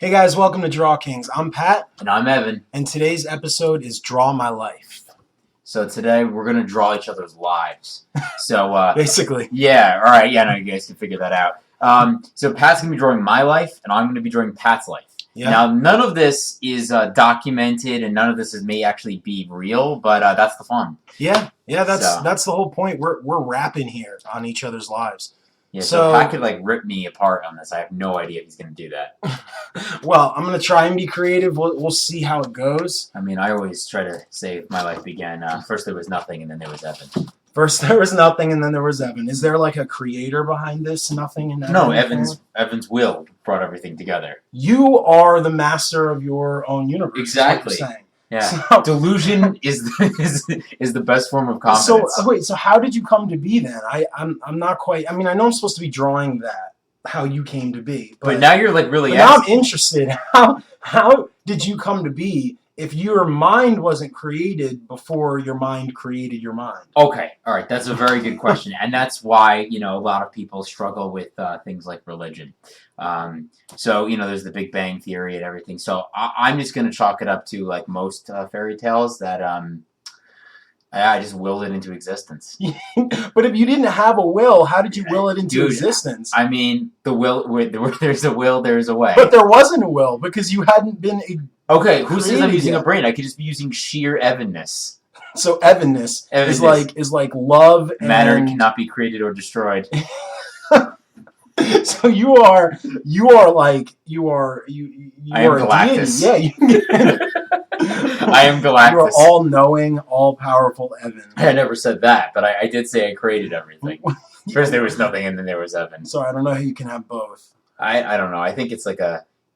Hey guys, welcome to DrawKings. I'm Pat. And I'm Evan. And today's episode is Draw My Life. So today we're going to draw each other's lives. So, basically. Yeah, alright, yeah, no, you guys can figure that out. So Pat's going to be drawing my life, and I'm going to be drawing Pat's life. Yeah. Now, none of this is documented, and none of this may actually be real, but that's the fun. Yeah, that's the whole point. We're rapping here on each other's lives. Yeah, so Pat could rip me apart on this. I have no idea if he's going to do that. Well, I'm going to try and be creative. We'll see how it goes. I mean, I always try to say my life began. First there was nothing, and then there was Evan. First there was nothing, and then there was Evan. Is there a creator behind this nothing and Evan? No, Evan's will brought everything together. You are the master of your own universe. Exactly. Is what you're saying. Yeah, so, delusion is the best form of confidence. So how did you come to be then? I'm not quite. I mean, I know I'm supposed to be drawing that how you came to be, but now you're really. Now I'm interested. How did you come to be if your mind wasn't created before your mind created your mind? Okay, all right, that's a very good question, and that's why a lot of people struggle with things like religion. So there's the Big Bang Theory and everything. So I'm just gonna chalk it up to most fairy tales that I just willed it into existence. But if you didn't have a will, how did you will it into existence? I mean, the will. Where there's a will, there's a way. But there wasn't a will because you hadn't been. Okay, who says I'm using a brain? I could just be using sheer Evanness. So Evanness is like love. Matter cannot be created or destroyed. So you are Galactus. I am Galactus. Yeah, I am Galactus. You are all-knowing, all-powerful Evan. I never said that, but I did say I created everything. First there was nothing, and then there was Evan. So I don't know how you can have both. I don't know. I think it's like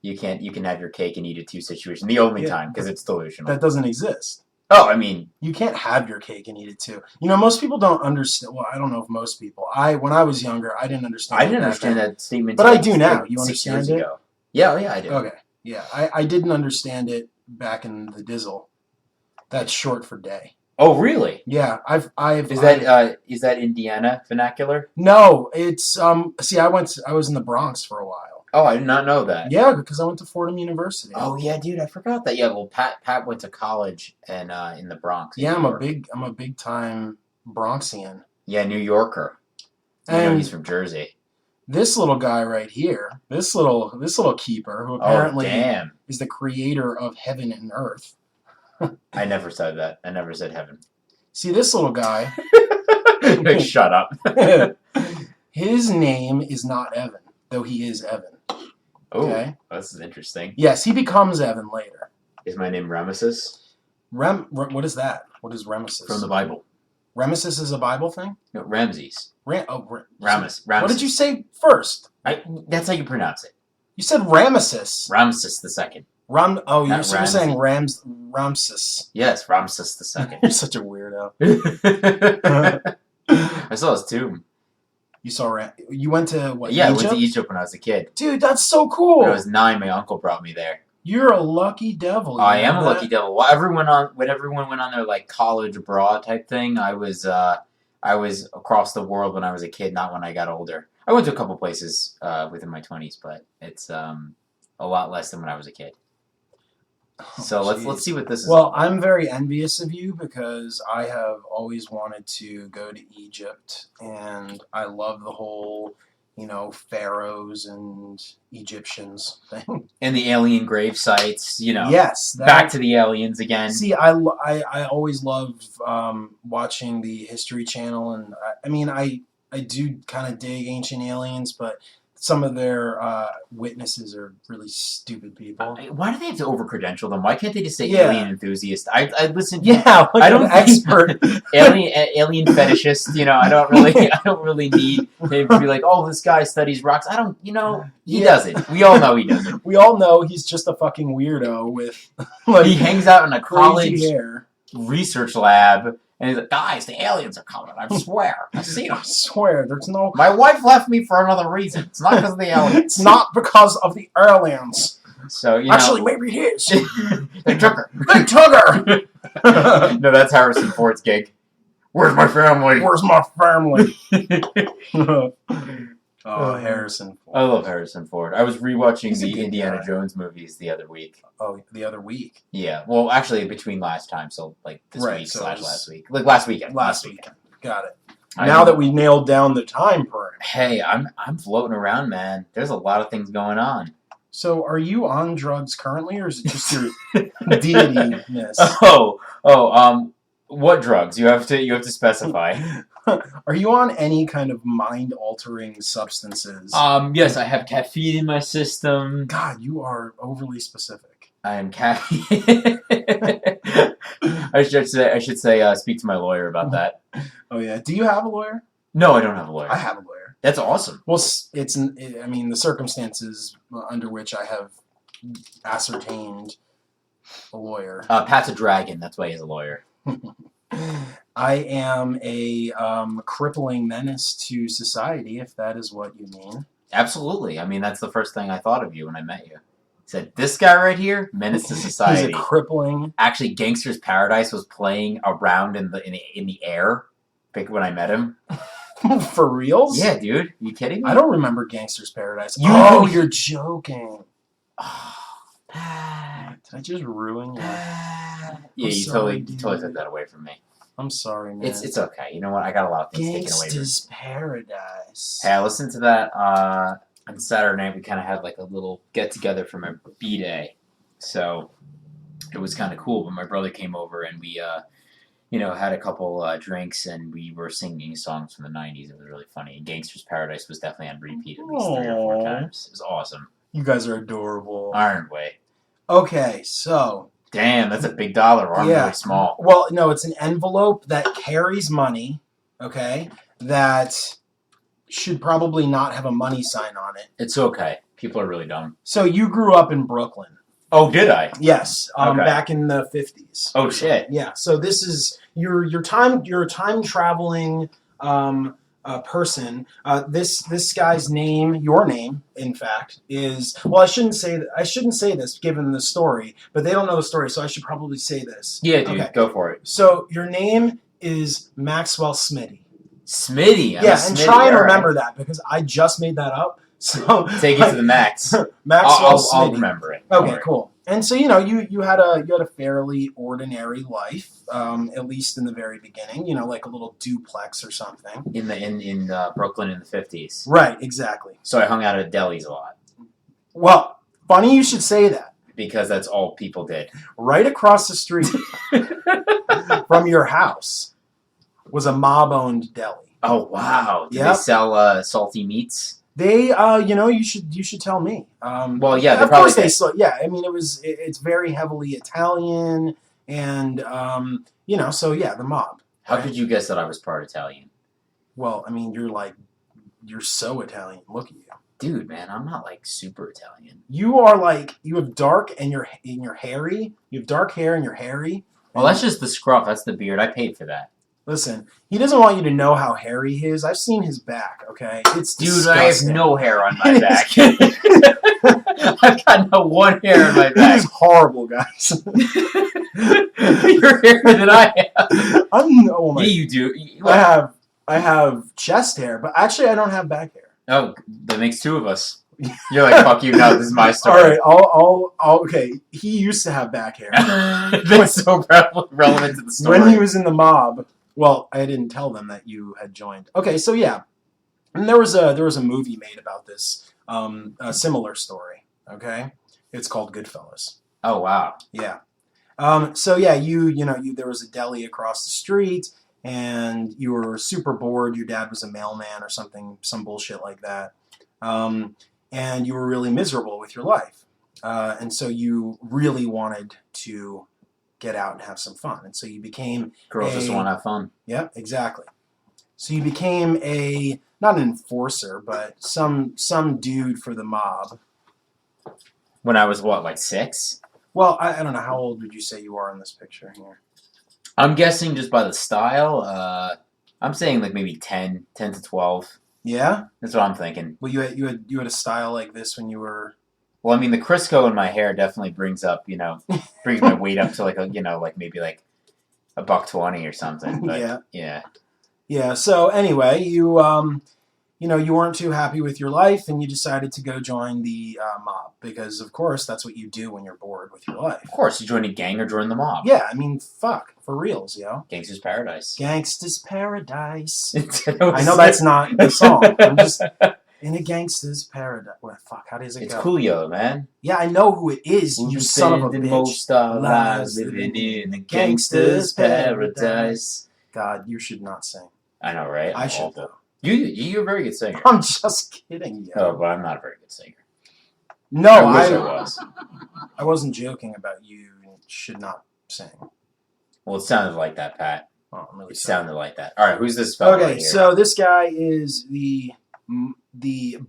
you can have your cake and eat it too situation. The only time, because it's delusional. That doesn't exist. Oh, I mean, you can't have your cake and eat it too. Most people don't understand. Well, I don't know if most people. When I was younger, I didn't understand. I didn't understand that statement, but I do now. You understand it? Ago. Yeah, I do. Okay, yeah, I didn't understand it back in the Dizzle. That's short for day. Oh, really? Yeah, Is that Indiana vernacular? No, it's See, I was in the Bronx for a while. Oh, I did not know that. Yeah, because I went to Fordham University. Oh yeah, dude, I forgot that. Yeah, well, Pat went to college and in the Bronx. Yeah, I'm a big time Bronxian. Yeah, New Yorker. He's from Jersey. This little guy right here, this little keeper who apparently is the creator of heaven and earth. I never said that. I never said heaven. See, this little guy. Shut up. His name is not Evan, though he is Evan. Oh, okay. This is interesting. Yes, he becomes Evan later. Is my name Ramesses? What is that? What is Ramesses? From the Bible. Ramesses is a Bible thing? No, Ramses. Ramesses. What did you say first? That's how you pronounce it. You said Ramesses. Ramesses the second. You're saying Ramses. Yes, Ramses the second. You're such a weirdo. I saw his tomb. You went to what? Yeah, Egypt? I went to Egypt when I was a kid. Dude, that's so cool. When I was 9, my uncle brought me there. You're a lucky devil. I am a lucky devil. Well, when everyone went on their college abroad type thing, I was across the world when I was a kid, not when I got older. I went to a couple places within my 20s, but it's a lot less than when I was a kid. So let's see what this is. Well, I'm very envious of you because I have always wanted to go to Egypt, and I love the whole, pharaohs and Egyptians thing. And the alien grave sites, Yes. Back to the aliens again. See, I always love watching the History Channel, and I do kind of dig Ancient Aliens, but some of their witnesses are really stupid people. Why do they have to over-credential them? Why can't they just say alien enthusiast? I listen. Yeah, I don't expert alien fetishist. I don't really need him to be like, oh, this guy studies rocks. I don't. He doesn't. We all know he doesn't. We all know he's just a fucking weirdo with. He hangs out in a college hair. Research lab. And he's like, guys, the aliens are coming. I swear. I see them. I swear. There's no... My wife left me for another reason. It's not because of the aliens. It's not because of the aliens. So, Actually, maybe it is. They took her. They took her! No, that's Harrison Ford's gig. Where's my family? Where's my family? Oh, Harrison Ford. I love Harrison Ford. I was rewatching He's a the good Indiana guy. Jones movies the other week. Oh, the other week. Yeah, well, actually, between last time, so like this Right, week so slash it was last week, like last weekend. Last weekend. Got it. I Now mean, that we nailed down the time perimeter. hey, I'm floating around, man. There's a lot of things going on. So, are you on drugs currently, or is it just your deity-ness? What drugs? You have to specify. Are you on any kind of mind-altering substances? Yes, I have caffeine in my system. God, you are overly specific. I am caffeine. I should say speak to my lawyer about that. Oh yeah. Do you have a lawyer? No, I don't have a lawyer. I have a lawyer. That's awesome. Well, I mean, the circumstances under which I have ascertained a lawyer. Pat's a dragon. That's why he's a lawyer. I am a crippling menace to society, if that is what you mean. Absolutely. I mean, that's the first thing I thought of you when I met you. Said, this guy right here, menace to society. He's a crippling. Actually, Gangster's Paradise was playing around in the air when I met him. For reals? Yeah, dude. Are you kidding me? I don't remember Gangster's Paradise. You're joking. Did I just ruin your... Yeah, I'm totally sorry, took that away from me. I'm sorry, man. It's okay. You know what? I got a lot of things taken away from me. Gangster's Paradise. Hey, I listened to that on Saturday night. We kind of had like a little get-together for my B-Day. So it was kind of cool. But my brother came over and we... had a couple drinks and we were singing songs from the 90s. It was really funny. Gangster's Paradise was definitely on repeat at least 3 or 4 times. It was awesome. You guys are adorable. Iron Way. Okay, so... Damn, that's a big dollar. I'm really small. Well, no, it's an envelope that carries money, okay, that should probably not have a money sign on it. It's okay. People are really dumb. So you grew up in Brooklyn. Oh, did I? Yes, Okay. back in the 50s. Oh, shit. Yeah, so this is your time traveling person. This guy's name, your name, in fact, is I shouldn't say this given the story, but they don't know the story, so I should probably say this. Yeah, dude, Okay. go for it. So your name is Maxwell Smitty. Smitty. I'm a Yeah, and Smitty, try and all right. remember that because I just made that up. So Take it to the max. Maxwell Smitty. I'll remember it. Don't Okay, worry. cool. And so you had a fairly ordinary life, at least in the very beginning. Like a little duplex or something. In Brooklyn in the 50s. Right, exactly. So I hung out at delis a lot Well, funny you should say that. because that's all people did. Right across the street from your house was a mob-owned deli. Oh wow! Did Yep. they sell salty meats? They, you should tell me. Well, yeah, they of probably course they did. saw. Yeah, I mean, it's very heavily Italian, and so yeah, the mob. How could you guess that I was part Italian? Well, I mean, you're so Italian. Look at you. Dude, man, I'm not like super Italian. You are you have dark and you're hairy. You have dark hair and you're hairy. Well, that's just the scruff. That's the beard. I paid for that. Listen, he doesn't want you to know how hairy he is. I've seen his back, okay? It's Dude, disgusting. I have no hair on my back. I've got no one hair on my It back. is horrible, guys. You're hairier than I am. Oh my, Yeah, you do. I have chest hair, but actually I don't have back hair. Oh, that makes 2 of us. You're like, fuck you, no, this is my story. All right, okay. He used to have back hair. That's so relevant to the story. When he was in the mob, well, I didn't tell them that you had joined. Okay, so yeah. And there was a movie made about this, a similar story, okay? It's called Goodfellas. Oh, wow. Yeah. So yeah, there was a deli across the street, and you were super bored. Your dad was a mailman or something, some bullshit like that. And you were really miserable with your life. And so you really wanted to get out and have some fun. And so you became Girls just want to have fun. Yeah, exactly. So you became not an enforcer, but some dude for the mob. When I was, what, like 6? Well, I don't know. How old would you say you are in this picture here? I'm guessing just by the style. I'm saying like maybe 10 to 12. Yeah? That's what I'm thinking. Well, you had a style like this when you were... Well, I mean, the Crisco in my hair definitely brings my weight up to like maybe like $1.20 or something. But Yeah. Yeah. Yeah, so anyway, you you weren't too happy with your life and you decided to go join the mob because, of course, that's what you do when you're bored with your life. Of course, you join a gang or join the mob. Yeah, I mean, fuck, for reals, Gangsta's Paradise. Gangsta's Paradise. I I know that's not the song. I'm just in a gangsta's paradise. Well, fuck, how does it It's go? Coolio, man. Yeah, I know who it is, you son of a bitch. Most our lives living in a gangsta's paradise. God, you should not sing. I know, right? I should, awful. though. You're a very good singer. I'm just kidding, yo. Oh, but I'm not a very good singer. No, I wish I was. I wasn't joking about you should not sing. Well, it sounded like that, Pat. Oh, I'm really It sorry. sounded like that. All right, who's this fella Okay, right here? so this guy is the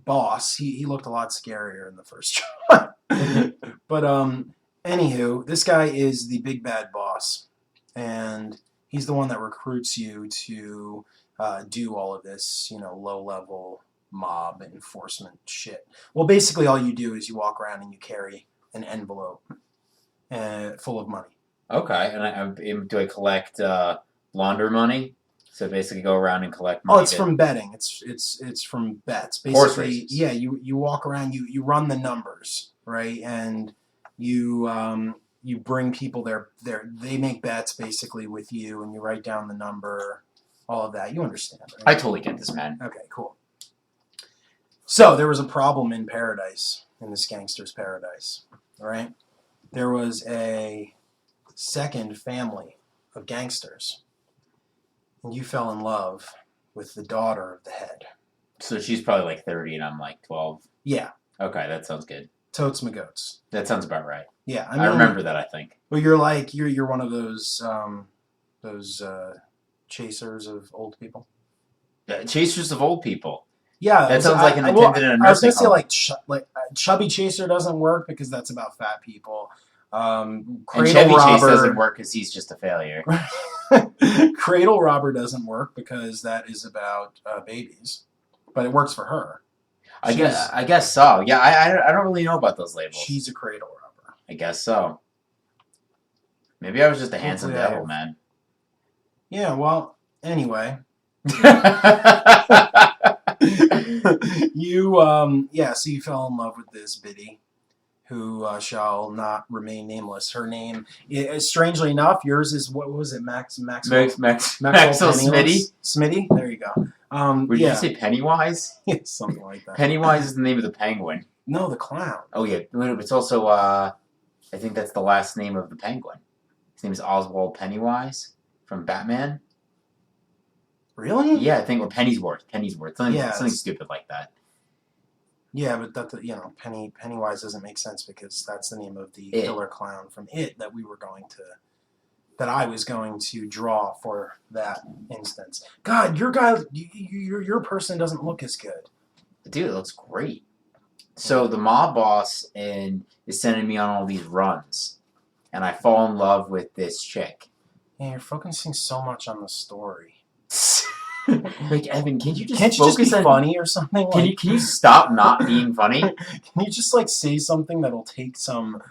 boss. He looked a lot scarier in the first try. But anywho, this guy is the big bad boss, and he's the one that recruits you to do all of this, low level mob enforcement shit. Well, basically, all you do is you walk around and you carry an envelope full of money. Okay, and do I collect launder money? So basically, go around and collect money. Oh, it's from betting. It's from bets. Horse Basically, races. yeah. You walk around. You run the numbers, right? And you bring people there. They make bets basically with you, and you write down the number. All of that. You understand, right? I totally get this, man. Okay, cool. So there was a problem in paradise, in this gangster's paradise, all right? There was a second family of gangsters, and you fell in love with the daughter of the head. So she's probably like 30 and I'm like 12. Yeah, Okay, that sounds good. totes my goats. That sounds about right. Yeah, I remember that, I think. Well, you're one of those chasers of old people. Chasers of old people. Yeah, That sounds like an attendant in a I was nursing gonna say home. like chubby chaser doesn't work because that's about fat people. And Cradle Chevy Chase robber doesn't work because he's just a failure. Cradle robber doesn't work because that is about babies, but it works for her. I guess so. Yeah, I don't really know about those labels. She's a cradle robber. I guess so. Maybe I was just a handsome Hopefully I devil, have- man. Yeah. Well, anyway, so you fell in love with this biddy who shall not remain nameless. Her name, strangely enough, yours is, what was it, Maxwell Maxwell Penniless? Smitty. Smitty? There you go. Did you say Pennywise? Something like that. Pennywise is the name of the penguin. No, the clown. Oh yeah, it's also I think that's the last name of the penguin. His name is Oswald Pennywise from Batman. Really? Yeah, I think, or Pennyworth, something Yeah, stupid like that. Yeah, but Pennywise doesn't make sense because that's the name of the It. killer clown from It that I was going to draw for that instance. God, your person doesn't look as good. Dude, it looks great. So the mob boss is sending me on all these runs, and I fall in love with this chick. Yeah, you're focusing so much on the story. Like, Evan, can't you just Can't you just focus be on funny or something? Can you stop not being funny? Can you just say something that'll take some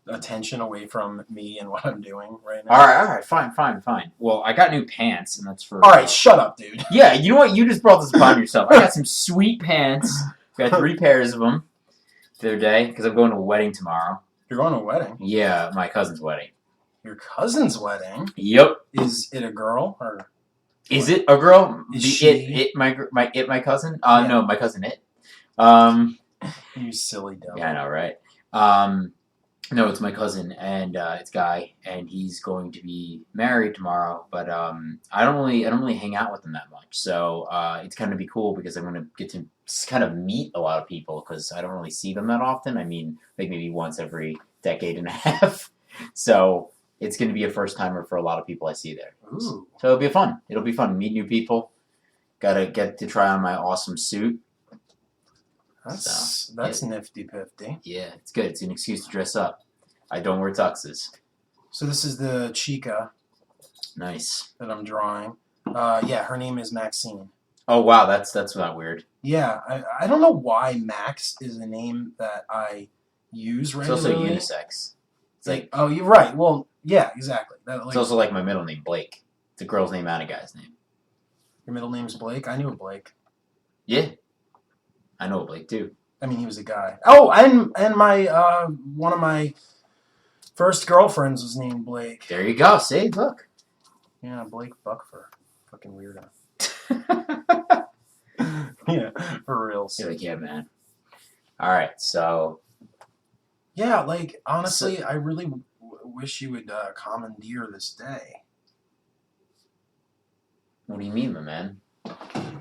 attention away from me and what I'm doing right now? All right, fine. Well, I got new pants, and that's for. All right, shut up, dude. Yeah, you know what? You just brought this upon yourself. I got some sweet pants. Got 3 pairs of them the other day because I'm going to a wedding tomorrow. You're going to a wedding. Yeah, my cousin's wedding. Your cousin's wedding? Yep. Is it a girl or? Is it a girl? Is My cousin? Yeah. No, my cousin it. You silly devil. Yeah, I know, right? No, it's my cousin, and it's Guy, and he's going to be married tomorrow. But I don't really hang out with him that much, so it's going to be cool because I'm going to get to kind of meet a lot of people because I don't really see them that often. I mean, like maybe once every decade and a half. So it's going to be a first timer for a lot of people I see there. Ooh. So it'll be fun. It'll be fun. Meet new people. Gotta get to try on my awesome suit. That's nifty pifty. Yeah, it's good. It's an excuse to dress up. I don't wear tuxes. So this is the chica Nice. that I'm drawing. Yeah, her name is Maxine. Oh wow, that's not weird. Yeah, I don't know why Max is a name that I use It's regularly. also unisex. It's like Oh, you're right. Well, yeah, exactly. it's also like my middle name, Blake. It's a girl's name and a guy's name. Your middle name's Blake. I knew a Blake. Yeah, I know Blake too. I mean, he was a guy. Oh, and my one of my first girlfriends was named Blake. There you go. See, look. Yeah, Blake Buckford. Fucking weirdo. You're Yeah, for reals. like, yeah, man. All right, so Yeah, like honestly, I really wish you would commandeer this day. what do you mean, my man?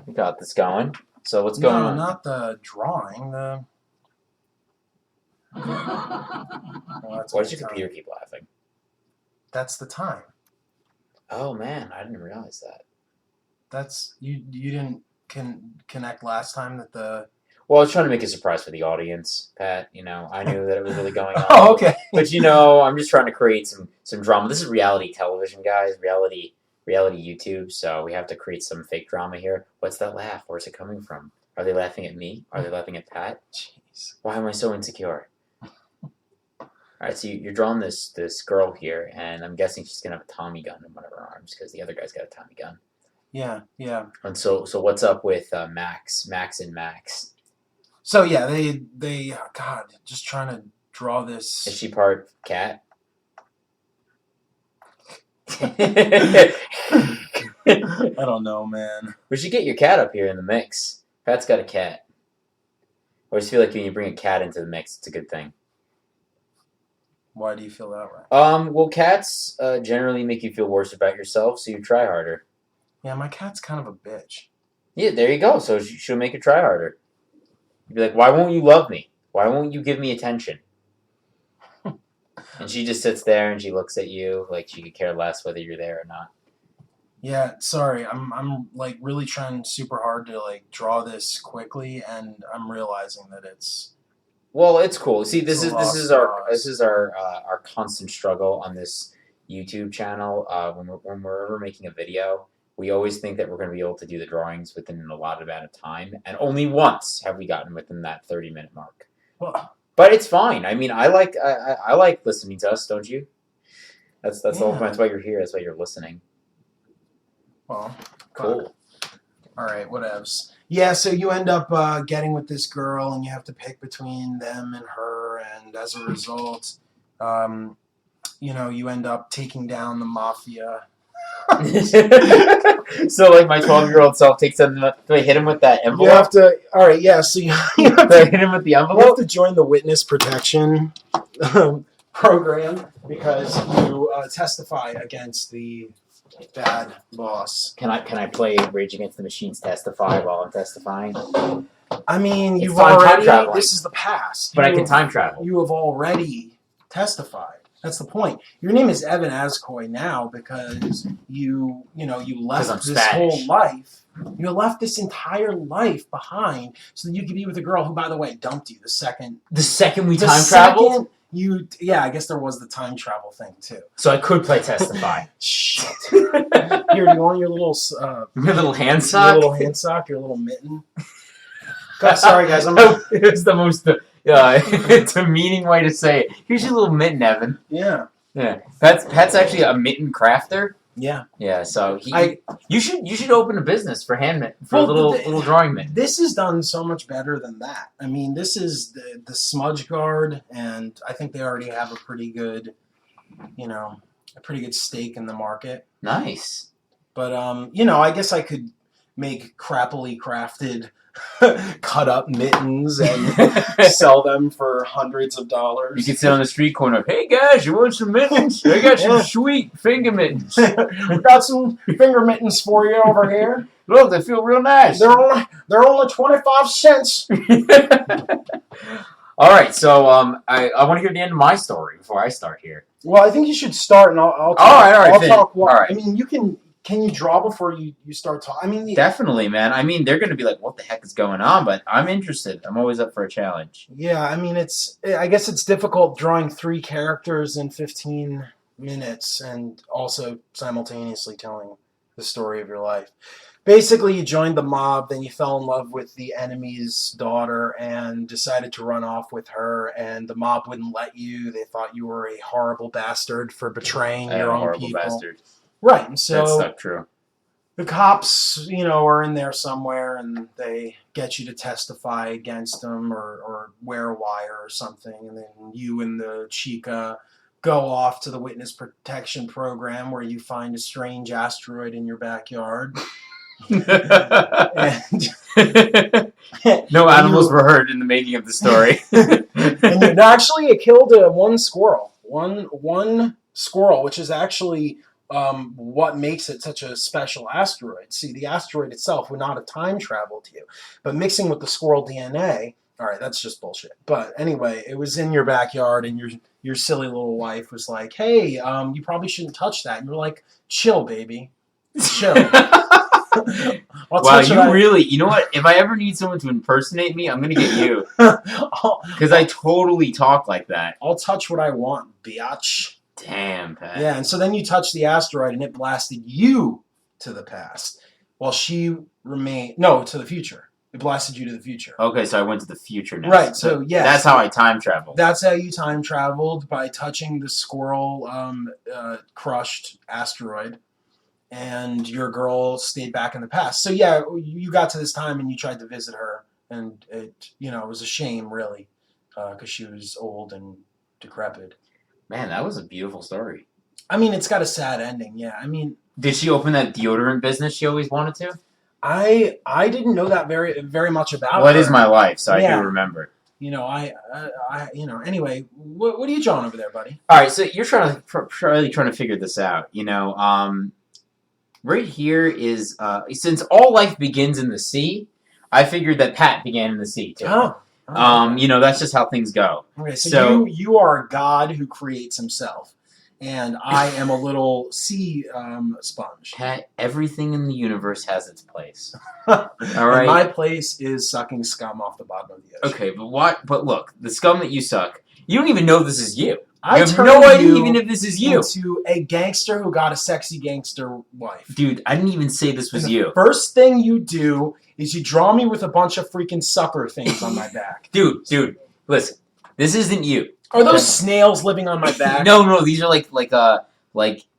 We got this going. So what's going No, on? not the drawing. The well, that's Why a does good your time. computer keep laughing? That's the time. Oh man, I didn't realize that. That's you. You didn't connect last time that the. Well, I was trying to make a surprise for the audience, Pat. You know, I knew that it was really going on. Oh, okay. But you know, I'm just trying to create some drama. This is reality television, guys. Reality YouTube. So we have to create some fake drama here. What's that laugh? Where's it coming from? Are they laughing at me? Are they laughing at Pat? Jeez. Why am I so insecure? All right, so you're drawing this girl here, and I'm guessing she's gonna have a Tommy gun in one of her arms because the other guy's got a Tommy gun. Yeah, yeah. And so what's up with Max and Max? So yeah, they God, just trying to draw this. Is she part cat? I I don't know, man. We should get your cat up here in the mix. Pat's got a cat. I just feel like when you bring a cat into the mix, it's a good thing. Why do you feel that way? Well, cats generally make you feel worse about yourself, so you try harder. Yeah, my cat's kind of a bitch. Yeah, there you go. So she'll make you try harder. You'd be like, why won't you love me? Why won't you give me attention? And she just sits there and she looks at you like she could care less whether you're there or not. Yeah, sorry. I'm like really trying super hard to like draw this quickly, and I'm realizing that it's. Well, it's cool. See, this It's a is lost our constant struggle on this YouTube channel. When we're ever making a video, we always think that we're going to be able to do the drawings within an allotted amount of time, and only once have we gotten within that 30-minute mark. Well, But it's fine. I mean, I like listening to us, don't you? That's the whole point. That's why you're here. That's why you're listening. well, Cool. All right, whatevs. Yeah, so you end up getting with this girl, and you have to pick between them and her, and as a result, you end up taking down the mafia. So, like, my 12-year-old self takes them. Do I hit him with that envelope? You have to. All right, yeah. So you have Do I to, hit him with the you have envelope? to join the witness protection program because you testify against the bad boss. Can I play Rage Against the Machines Testify while I'm testifying? I mean, It's you've time already. traveling. This is the past. But I You can have- time travel. You have already testified. That's the point. Your name is Evan Azcoy now because you left I'm this Spanish. whole life. You left this entire life behind so that you could be with a girl who, by the way, dumped you the second. The second we The time second traveled, I guess there was the time travel thing too. so I could play Testify. Shit. Here, do you want your little Your little hand your sock? little hand sock, your little mitten? God, sorry guys, I'm It was the most demeaning way to say it. Here's your little mitten, Evan. yeah. Yeah, Pat's actually a mitten crafter. Yeah. Yeah, so you should open a business for hand mitten, for Well, little drawing mitten. This is done so much better than that. I mean, this is the smudge guard, and I think they already have a pretty good stake in the market. Nice. But I guess I could make crappily crafted cut up mittens and sell them for hundreds of You dollars. could sit on the street corner. Hey guys, you want some mittens? I got some Yeah. sweet finger mittens. We've got some finger mittens for you over here. Look, they feel real nice. They're only 25 cents. All right, so I want to hear the end of my story before I start here. Well, I think you should start, and I'll talk. All right, I'll Finn. talk. All right. I mean, can you draw before you start talking? I mean, Definitely, man. I mean, they're going to be like, what the heck is going on? But I'm interested. I'm always up for a challenge. yeah. I mean, I guess it's difficult drawing 3 characters in 15 minutes and also simultaneously telling the story of your life. Basically, you joined the mob, then you fell in love with the enemy's daughter and decided to run off with her, and the mob wouldn't let you. They thought you were a horrible bastard for betraying I am your a own horrible people. bastard. Right, and That's so not true. the cops, are in there somewhere, and they get you to testify against them or wear a wire or something, and then you and the chica go off to the witness protection program where you find a strange asteroid in your backyard. and No animals were hurt in the making of the story. and actually, it killed one squirrel. One squirrel, which is actually what makes it such a special asteroid. See, the asteroid itself would not have time traveled to you, but mixing with the squirrel DNA. All right, that's just bullshit. But anyway, it was in your backyard, and your silly little wife was like, "Hey, you probably shouldn't touch that." And you're like, "Chill, baby, chill." Wow, you really, you know what? If I ever need someone to impersonate me, I'm going to get you. Because I totally talk like that. I'll touch what I want, biatch. Damn, Pat. Yeah, and so then you touched the asteroid and it blasted you to the past while she remained, no, to the future. It blasted you to the future. Okay, so I went to the future now. Right, so yeah. That's how I time travel. That's how you time traveled, by touching the squirrel crushed asteroid. And your girl stayed back in the past. So yeah, you got to this time and you tried to visit her, and it was a shame, really, because she was old and decrepit. Man, that was a beautiful story. I mean, it's got a sad ending. Yeah, I mean, did she open that deodorant business she always wanted to? I didn't know that very much about her. Well, it is my life, so I do remember. Anyway, what are you drawing over there, buddy? All right, so you're really trying to figure this out. Right here is, since all life begins in the sea, I figured that Pat began in the sea, too. Oh. That's just how things go. Okay, so you are a god who creates himself, and I am a little sea sponge. Pat, everything in the universe has its place. All right? And my place is sucking scum off the bottom of the ocean. Okay, but look, the scum that you suck, you don't even know this is you. I have no idea even if this is you. To a gangster who got a sexy gangster wife. Dude, I didn't even say this was you. First thing you do is you draw me with a bunch of freaking sucker things on my back. Dude, listen. This isn't you. Are those snails living on my back? No, these are like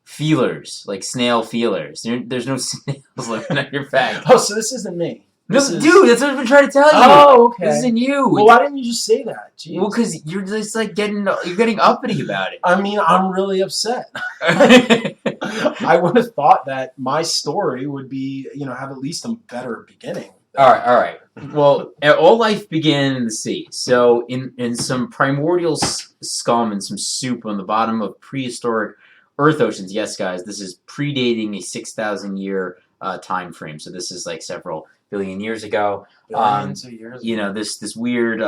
feelers, like snail feelers. There's no snails living on your back. Oh, so this isn't me. Dude, that's what I've been trying to tell you. Oh, okay. This isn't you. Well, why didn't you just say that? Jeez. Well, because you're just like getting uppity about it. I mean, I'm really upset. I would have thought that my story would be, have at least a better beginning. All right. Well, all life began in the sea. So in some primordial scum and some soup on the bottom of prehistoric Earth oceans. Yes, guys, this is predating a 6,000 year time frame. So this is like several billion years ago. Billions of years ago. This weird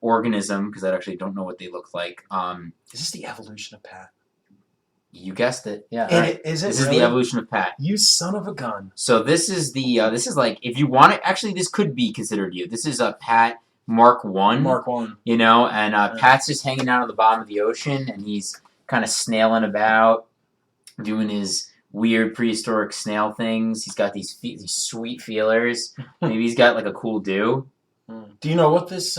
organism, because I actually don't know what they look like. Is this the evolution of Pat? You guessed it. Yeah. Right. Is it? This really? is the evolution of Pat. You son of a gun. So this is this is like, if you want it, actually this could be considered you. This is a Pat Mark 1. Mark 1. And Pat's just hanging out on the bottom of the ocean, and he's kind of snailing about, doing his weird prehistoric snail things. He's got these sweet feelers. Maybe he's got like a cool do. Do you know what this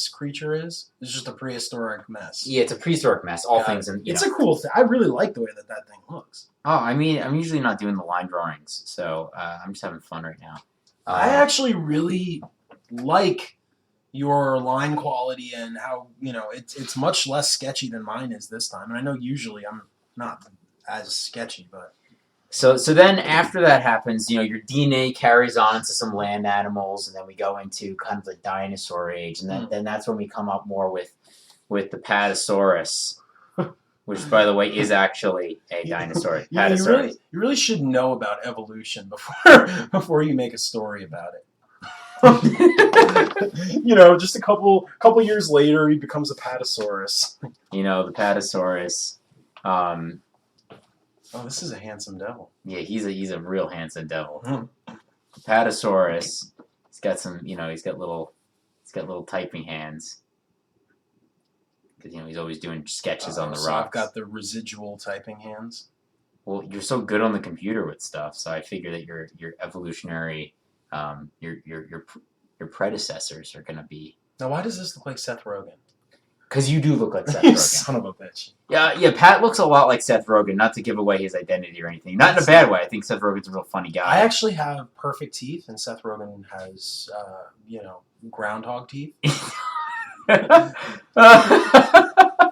creature is? It's just a prehistoric mess. Yeah, it's a prehistoric mess. All things, and it's a cool thing. I really like the way that thing looks. Oh, I mean, I'm usually not doing the line drawings, so I'm just having fun right now. I actually really like your line quality and how it's much less sketchy than mine is this time. And I know usually I'm not as sketchy, but. So then after that happens, your DNA carries on into some land animals, and then we go into kind of the dinosaur age, and then that's when we come up more with the Patasaurus, which, by the way, is actually a dinosaur. Patasaurus. You really should know about evolution before you make a story about it. Just a couple years later, he becomes a Patasaurus. The Patasaurus. Oh, this is a handsome devil. Yeah, he's a real handsome devil. The Patasaurus. He's got some, he's got little typing hands. Because he's always doing sketches on the so rocks. I've got the residual typing hands. Well, you're so good on the computer with stuff, so I figure that your evolutionary, your predecessors are gonna be. Now, why does this look like Seth Rogen? Because you do look like Seth You Rogen. son of a bitch. Yeah, Pat looks a lot like Seth Rogen, not to give away his identity or anything. Not in a bad way. I think Seth Rogen's a real funny guy. I actually have perfect teeth, and Seth Rogen has, groundhog teeth.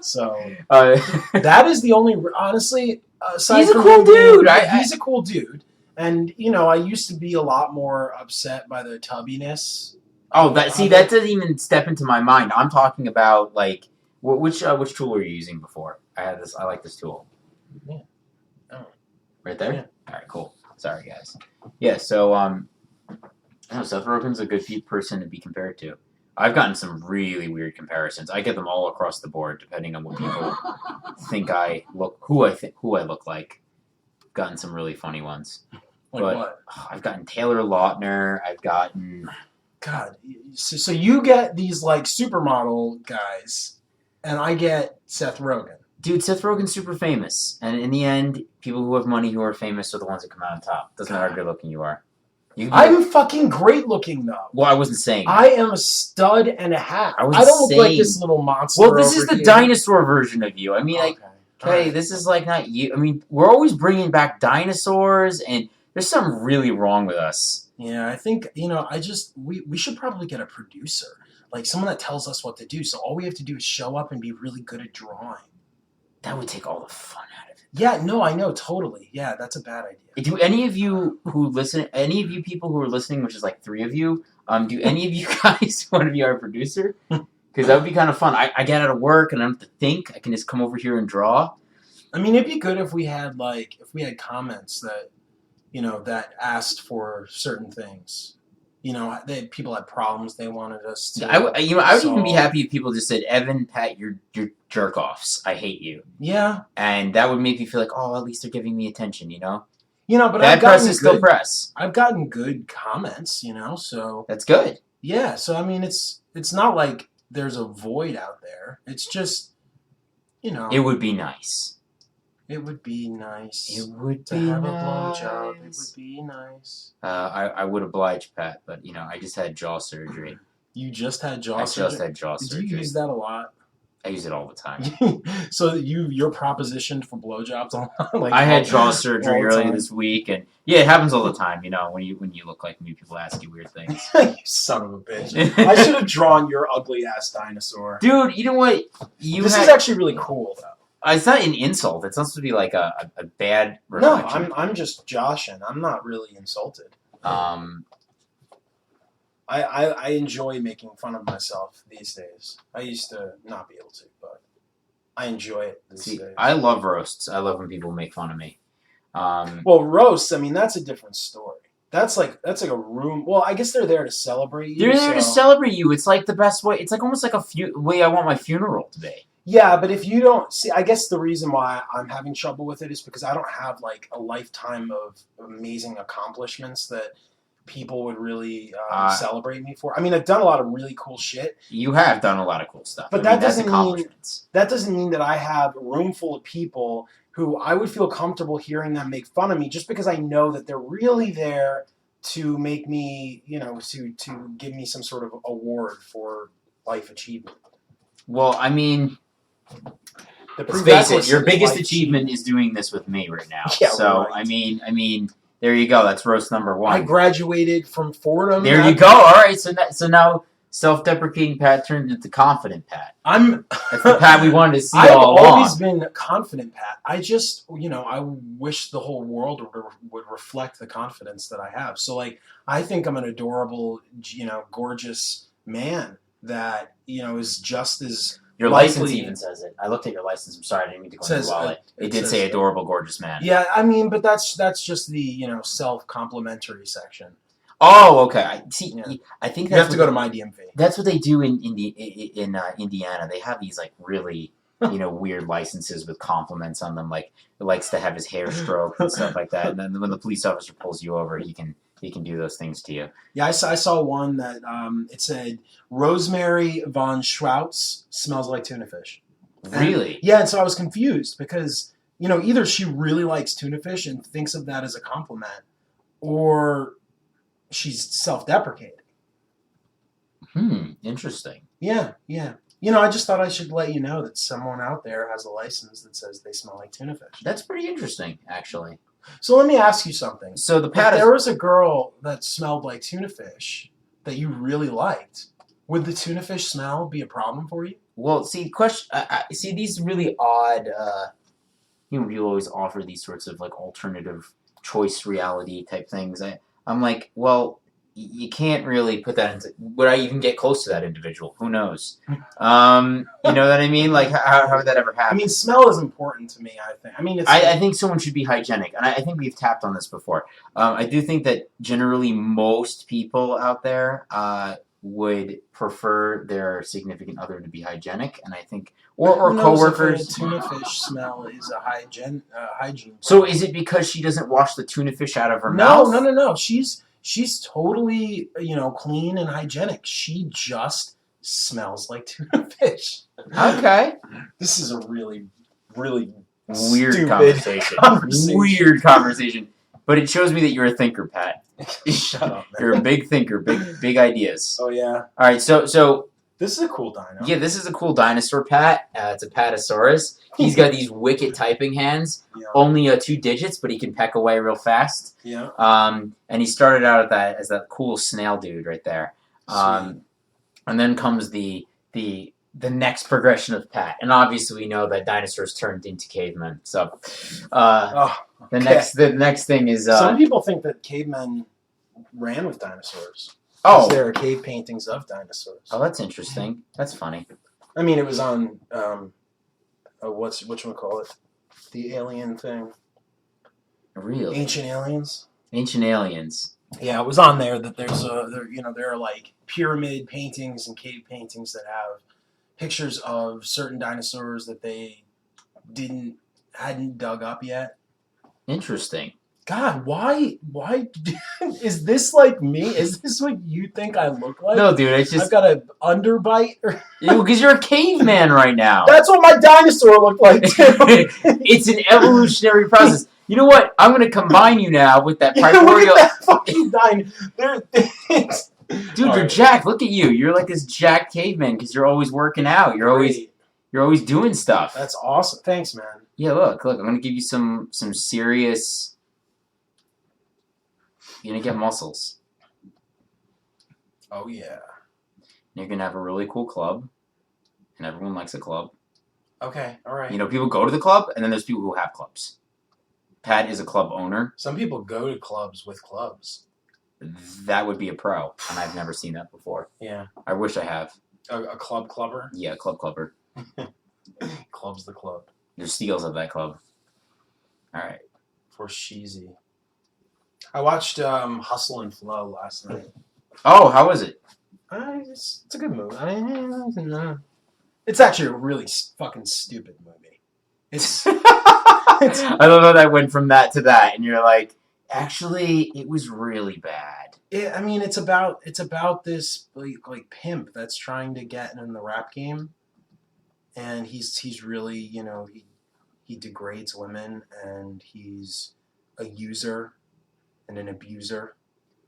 So that is the only, honestly, aside he's a from cool him being- dude. He's a cool dude. And, I used to be a lot more upset by the tubbiness. That doesn't even step into my mind. I'm talking about, like, which tool were you using before? I like this tool. Yeah. Oh. Right there? Yeah. All right, cool. Sorry, guys. Yeah, so, Seth Rogen's a good person to be compared to. I've gotten some really weird comparisons. I get them all across the board, depending on what people think who I look like. Gotten some really funny ones. Like but what? I've gotten Taylor Lautner. I've gotten... God, so you get these, like, supermodel guys, and I get Seth Rogen. Dude, Seth Rogen's super famous. And in the end, people who have money who are famous are the ones that come out on top. Doesn't matter how good looking you are. I'm fucking great looking, though. Well, I wasn't saying I am a stud and a half. I wasn't don't look like saying- this little monster. Well, this is over the here. dinosaur version of you. I mean, Okay. this is like not you. I mean, we're always bringing back dinosaurs, and there's something really wrong with us. Yeah, I think, we should probably get a producer. Like, someone that tells us what to do. So all we have to do is show up and be really good at drawing. That would take all the fun out of it. Yeah, no, I know, totally. Yeah, that's a bad idea. Do any of you people who are listening, which is like 3 of you, do any of you guys want to be our producer? Because that would be kind of fun. I get out of work and I don't have to think. I can just come over here and draw. I mean, it'd be good if we had comments that, that asked for certain things. People had problems they wanted us to. I would even be solve. happy if people just said, "Evan, Pat, you're jerk offs. I hate you." Yeah. And that would make me feel like, oh, at least they're giving me attention, But bad press is still press. I've gotten good comments, so That's good. yeah. So I mean, it's not like there's a void out there. It's just, It would be nice. It would be nice. It would to be have nice. a blowjob. It would be nice. I would oblige, Pat, but I just had jaw surgery. You just had jaw surgery? I just had jaw surgery. Did you use that a lot? I use it all the time. So you're propositioned for blowjobs a lot? I had jaw surgery earlier this week, and yeah, it happens all the time. When you look like me, people ask you weird things. You son of a bitch! I should have drawn your ugly ass dinosaur, dude. You know what? This is actually really cool, though. It's not an insult. It's not supposed to be like a bad reflection. No, I'm just joshing. I'm not really insulted. I enjoy making fun of myself these days. I used to not be able to, but I enjoy it these days. I love roasts. I love when people make fun of me. Well, roasts, I mean, that's a different story. That's like a room. Well, I guess they're there to celebrate you. They're there to celebrate you. It's like the best way. It's like almost like way I want my funeral to be. Yeah, but if you don't see, I guess the reason why I'm having trouble with it is because I don't have like a lifetime of amazing accomplishments that people would really celebrate me for. I mean, I've done a lot of really cool shit. You have done a lot of cool stuff, but that doesn't mean that I have a room full of people who I would feel comfortable hearing them make fun of me just because I know that they're really there to make me, to give me some sort of award for life achievement. Well, I mean, Let's face it, your biggest achievement is doing this with me right now. Yeah, so, right. I mean, there you go. That's roast number 1. I graduated from Fordham. There you go. All right. So now self-deprecating Pat turned into confident Pat. That's the Pat we wanted to see I've all along. always been confident, Pat. I just, I wish the whole world would reflect the confidence that I have. So, like, I think I'm an adorable, gorgeous man that, is just as... Your license even says it. I looked at your license. I'm sorry, I didn't mean to go in your wallet. It did say adorable, gorgeous man. Yeah, I mean, but that's just the, self-complimentary section. Oh, okay. I think you have to go to my DMV. That's what they do in Indiana. They have these like really weird licenses with compliments on them. Like, it likes to have his hair stroked and stuff like that. And then when the police officer pulls you over, he can do those things to you. Yeah, I saw one that it said Rosemary von Schwautz smells like tuna fish. Really? Yeah, and so I was confused because either she really likes tuna fish and thinks of that as a compliment, or she's self-deprecating. Interesting. Yeah. I just thought I should let you know that someone out there has a license that says they smell like tuna fish. That's pretty interesting, actually. So let me ask you something. So the If pat there was a girl that smelled like tuna fish that you really liked, would the tuna fish smell be a problem for you? well, see, see these really odd. You always offer these sorts of like alternative choice reality type things. I'm like, well, you can't really put that into. Would I even get close to that individual? Who knows? You know what I mean? Like, how would that ever happen? I mean, smell is important to me, I think. I mean, it's I think someone should be hygienic, and I think we've tapped on this before. I do think that generally most people out there would prefer their significant other to be hygienic, and I think, or who knows if coworkers. a tuna fish smell is a hygiene So problem. is it because she doesn't wash the tuna fish out of her No, mouth? no, no, no. She's totally, clean and hygienic. She just smells like tuna fish. Okay. This is a really, really Weird stupid conversation. Weird conversation. But it shows me that you're a thinker, Pat. Shut up, man. You're a big thinker, big ideas. Oh yeah. All right, so This is a cool dino. yeah, this is a cool dinosaur, Pat. It's a Patasaurus. He's got these wicked typing hands. Yeah. Only 2 digits, but he can peck away real fast. Yeah. And he started out as that cool snail dude right there. Sweet. And then comes the next progression of Pat, and obviously we know that dinosaurs turned into cavemen. So the next thing is some people think that cavemen ran with dinosaurs. oh There are cave paintings of dinosaurs. that's interesting. That's funny. I mean, it was on whatchamacallit? The alien thing. Really, Ancient Aliens. Ancient Aliens. Yeah, it was on there that there are like pyramid paintings and cave paintings that have pictures of certain dinosaurs that they hadn't dug up yet. Interesting. God, why is this like me? Is this what you think I look like? No, dude, it's I've just got an underbite. because you're a caveman right now. That's what my dinosaur looked like too. It's an evolutionary process. You know what? I'm gonna combine you now with that Look primordial. at that fucking dinosaur. Dude, you're jacked. Look at you. You're like this jacked caveman because you're always working out. You're always doing stuff. That's awesome. Thanks, man. Yeah, look. I'm gonna give you some serious. You're gonna get muscles. Oh yeah. You're gonna have a really cool club, and everyone likes a club. Okay. All right. You know, people go to the club, and then there's people who have clubs. Pat is a club owner. Some people go to clubs with clubs. That would be a pro, and I've never seen that before. Yeah. I wish I have. A club clubber. Yeah, club clubber. Club's the club. There's seals of that club. All right. For sheezy. I watched Hustle and Flow last night. Oh, how was it? It's a good movie. It's actually a really fucking stupid movie. I don't know that went from that to that, and you're like, actually, it was really bad. It's about this like pimp that's trying to get in the rap game, and he's really he degrades women, and he's a user and an abuser.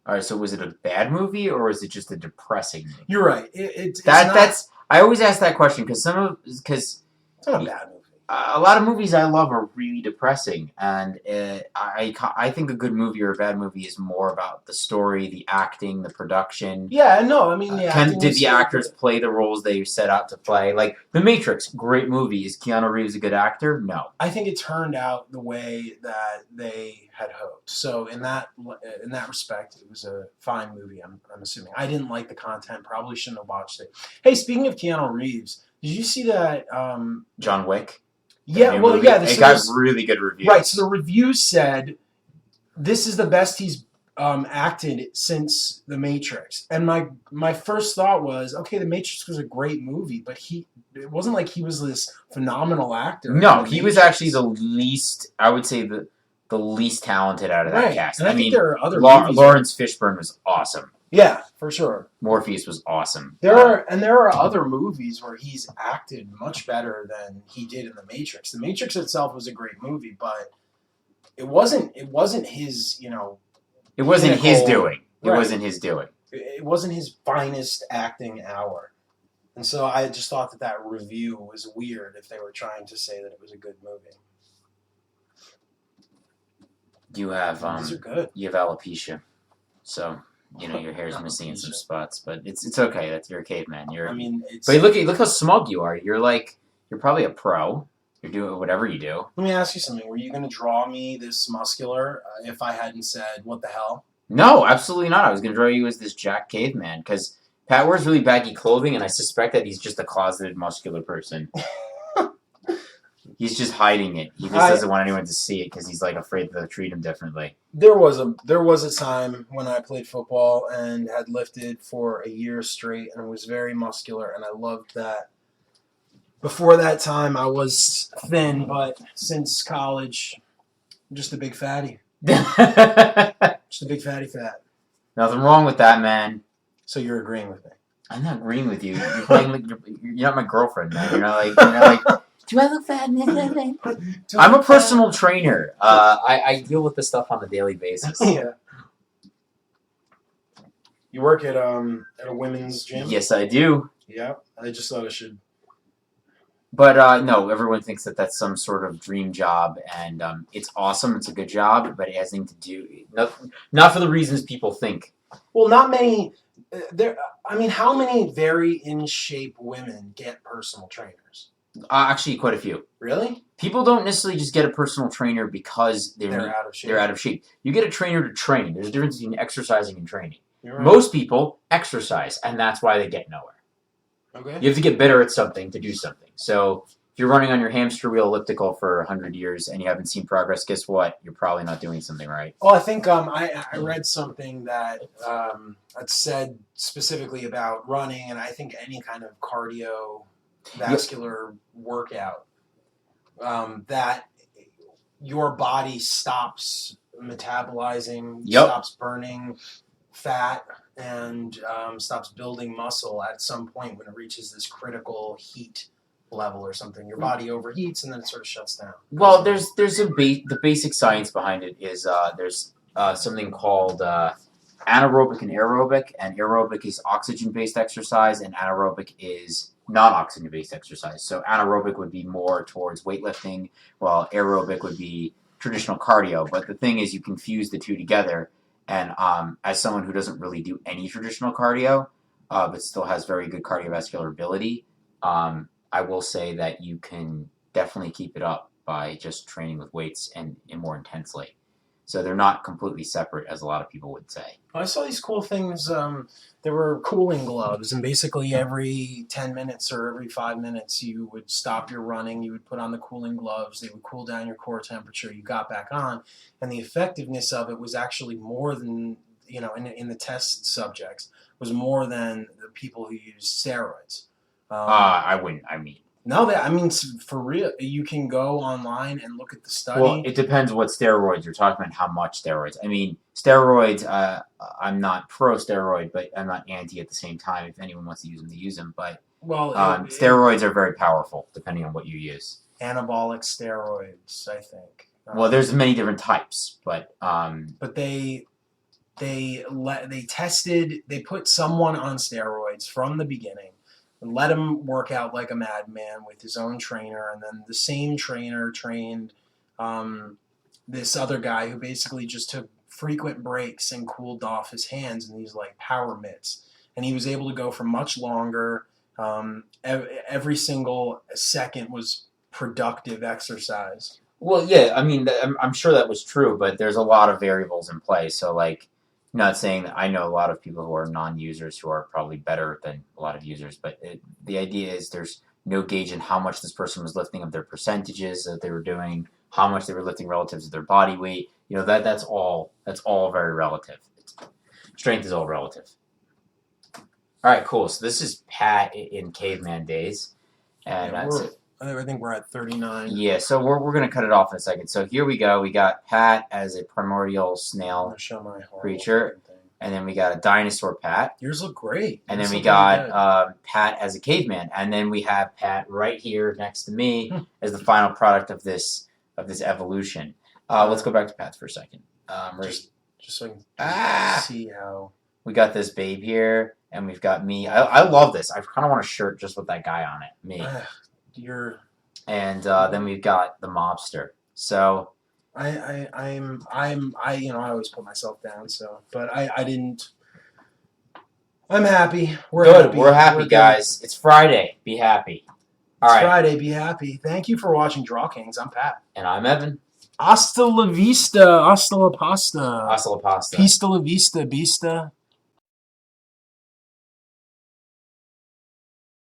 All right, so was it a bad movie or was it just a depressing movie? You're right. It's That's I always ask that question because it's not a bad movie. A lot of movies I love are really depressing, and I think a good movie or a bad movie is more about the story, the acting, the production. Yeah, no, I mean, did the actors play the roles they set out to play? Like The Matrix, great movie. Is Keanu Reeves a good actor? No. I think it turned out the way that they had hoped. So in that respect, it was a fine movie. I'm assuming. I didn't like the content. Probably shouldn't have watched it. Hey, speaking of Keanu Reeves, did you see that? John Wick. Yeah, well, yeah. It got really good reviews. Right, so the reviews said this is the best he's acted since The Matrix. And my first thought was, okay, The Matrix was a great movie, but it wasn't like he was this phenomenal actor. No, he was actually the least, I would say, the least talented out of that cast. And I think there are other movies. Lawrence Fishburne was awesome. Yeah, for sure. Morpheus was awesome. There are other movies where he's acted much better than he did in The Matrix. The Matrix itself was a great movie, but it wasn't his, It wasn't his doing. It Right. wasn't his doing. It wasn't his finest acting hour. And so I just thought that review was weird if they were trying to say that it was a good movie. You have These are good. you have alopecia, so your hair's missing in some spots, but it's okay. You're a caveman. I mean, it's. But look how smug you are. You're probably a pro. You're doing whatever you do. Let me ask you something. Were you going to draw me this muscular if I hadn't said what the hell? No, absolutely not. I was going to draw you as this jack caveman because Pat wears really baggy clothing, and I suspect that he's just a closeted muscular person. He's just hiding it. He just doesn't want anyone to see it because he's like afraid they'll treat him differently. There was a time when I played football and had lifted for a year straight and was very muscular, and I loved that. Before that time, I was thin, but since college, I'm just a big fatty. Just a big fatty fat. Nothing wrong with that, man. So you're agreeing with me? I'm not agreeing with you. You're playing like you're not my girlfriend, man. You're not like. Do I look fat? I'm a personal trainer. I deal with this stuff on a daily basis. Yeah. You work at a women's gym? Yes, I do. Yeah. I just thought I should. But no, everyone thinks that that's some sort of dream job, and it's awesome. It's a good job, but it has nothing to do not for the reasons people think. Well, not many. How many very in shape women get personal trainers? Actually, quite a few. Really? People don't necessarily just get a personal trainer because they're out of shape. They're out of shape. You get a trainer to train. There's a difference between exercising and training. Right. Most people exercise, and that's why they get nowhere. Okay. You have to get better at something to do something. So if you're running on your hamster wheel elliptical for 100 years and you haven't seen progress, guess what? You're probably not doing something right. Well, I think I read something that said specifically about running, and I think any kind of cardiovascular workout, that your body stops metabolizing, stops burning fat, and stops building muscle at some point when it reaches this critical heat level or something. Your body overheats and then it sort of shuts down. Well, the basic science behind it is there's something called anaerobic and aerobic, and aerobic is oxygen-based exercise, and anaerobic is non-oxygen-based exercise. So anaerobic would be more towards weightlifting, while aerobic would be traditional cardio. But the thing is, you confuse the two together. And as someone who doesn't really do any traditional cardio, but still has very good cardiovascular ability, I will say that you can definitely keep it up by just training with weights and more intensely. So they're not completely separate, as a lot of people would say. I saw these cool things. There were cooling gloves, and basically every 10 minutes or every 5 minutes, you would stop your running, you would put on the cooling gloves, they would cool down your core temperature, you got back on, and the effectiveness of it was actually more than, in the test subjects, was more than the people who used steroids. For real, you can go online and look at the study. Well, it depends what steroids you're talking about, how much steroids. I mean, steroids, I'm not pro-steroid, but I'm not anti at the same time. If anyone wants to use them, they use them. But steroids are very powerful, depending on what you use. Anabolic steroids, I think. Well, there's many different types, but they put someone on steroids from the beginning, and let him work out like a madman with his own trainer, and then the same trainer trained this other guy who basically just took frequent breaks and cooled off his hands in these like power mitts, and he was able to go for much longer. Every single second was productive exercise. Well, yeah, I mean, I'm sure that was true, but there's a lot of variables in play. So, like, not saying that I know a lot of people who are non-users who are probably better than a lot of users, but the idea is there's no gauge in how much this person was lifting, of their percentages that they were doing, how much they were lifting relative to their body weight. That's all very relative. Strength is all relative. All right, cool. So this is Pat in caveman days, and that's it. I think we're at 39. Yeah, so we're going to cut it off in a second. So here we go. We got Pat as a primordial snail creature. And then we got a dinosaur Pat. Yours look great. And then we got Pat as a caveman. And then we have Pat right here next to me as the final product of this evolution. Let's go back to Pat's for a second. Just so I can see how... We got this babe here. and we've got me. I love this. I kind of want a shirt just with that guy on it. Me. You're. And then we've got the mobster. So I always put myself down. So, but I didn't. I'm happy. We're good. happy. We're happy, good. guys. It's Friday. Be happy. All It's right. Friday. Be happy. Thank you for watching DrawKings. I'm Pat. And I'm Evan. Hasta la vista. Hasta la pasta. Hasta la pasta. Pista la vista. Bista.